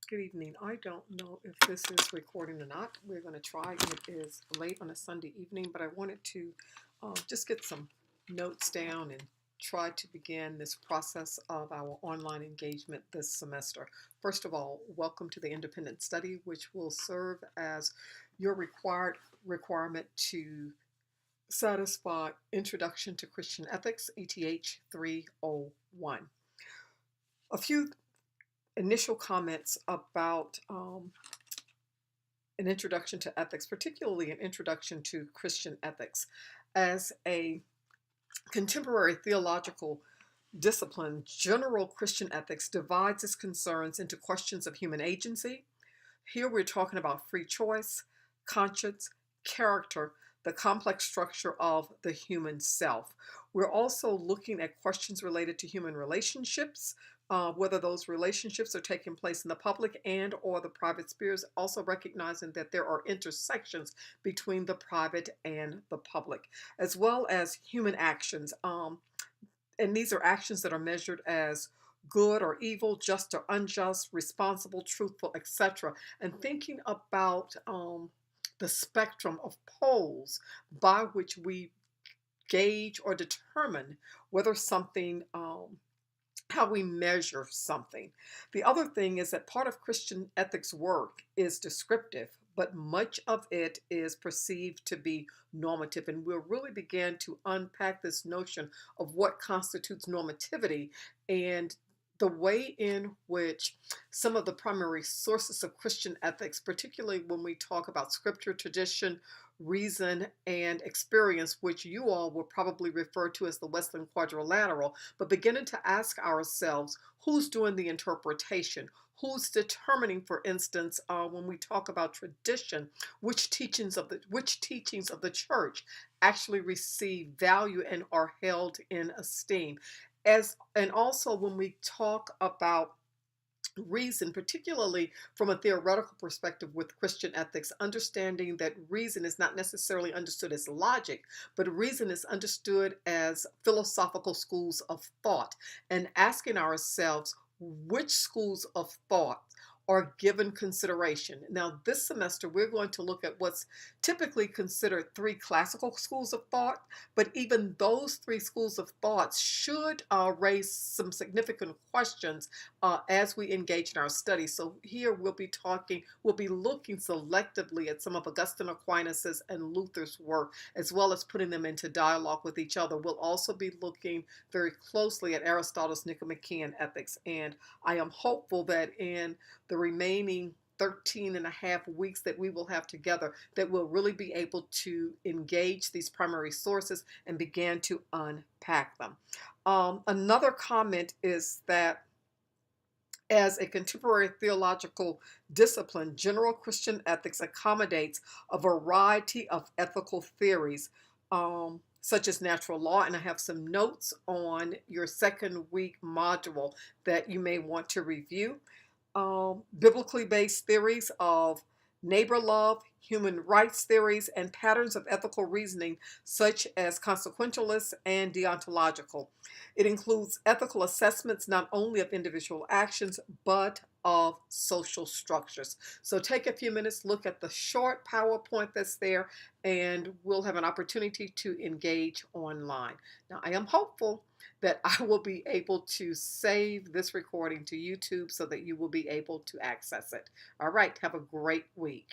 Good evening. I don't know if this is recording or not. We're going to try. It is late on a Sunday evening, but I wanted to just get some notes down and try to begin this process of our online engagement this semester. First of all, welcome to the independent study, which will serve as your requirement to satisfy Introduction to Christian Ethics, ETH 301. A few initial comments about an introduction to ethics, particularly an introduction to Christian ethics. As a contemporary theological discipline, general Christian ethics divides its concerns into questions of human agency. Here we're talking about free choice, conscience, character, the complex structure of the human self. We're also looking at questions related to human relationships, whether those relationships are taking place in the public and or the private spheres, also recognizing that there are intersections between the private and the public, as well as human actions. And these are actions that are measured as good or evil, just or unjust, responsible, truthful, etc. And thinking about the spectrum of poles by which we gauge or determine whether something, how we measure something. The other thing is that part of Christian ethics work is descriptive, but much of it is perceived to be normative. And we'll really begin to unpack this notion of what constitutes normativity and the way in which some of the primary sources of Christian ethics, particularly when we talk about scripture, tradition, reason, and experience, which you all will probably refer to as the Western Quadrilateral, but beginning to ask ourselves, who's doing the interpretation? Who's determining, for instance, when we talk about tradition, which teachings of the church actually receive value and are held in esteem? And also when we talk about reason, particularly from a theoretical perspective with Christian ethics, understanding that reason is not necessarily understood as logic, but reason is understood as philosophical schools of thought, and asking ourselves which schools of thought are given consideration. Now, this semester, we're going to look at what's typically considered three classical schools of thought, but even those three schools of thought should raise some significant questions as we engage in our study. So here we'll be looking selectively at some of Augustine Aquinas's and Luther's work, as well as putting them into dialogue with each other. We'll also be looking very closely at Aristotle's Nicomachean Ethics, and I am hopeful that in the remaining 13 and a half weeks that we will have together, that we'll really be able to engage these primary sources and begin to unpack them. Another comment is that as a contemporary theological discipline, general Christian ethics accommodates a variety of ethical theories, such as natural law, and I have some notes on your second week module that you may want to review. Biblically based theories of neighbor love, human rights theories, and patterns of ethical reasoning such as consequentialist and deontological. It includes ethical assessments not only of individual actions, but of social structures. So take a few minutes, look at the short PowerPoint that's there, and we'll have an opportunity to engage online. Now, I am hopeful that I will be able to save this recording to YouTube so that you will be able to access it. All right, have a great week.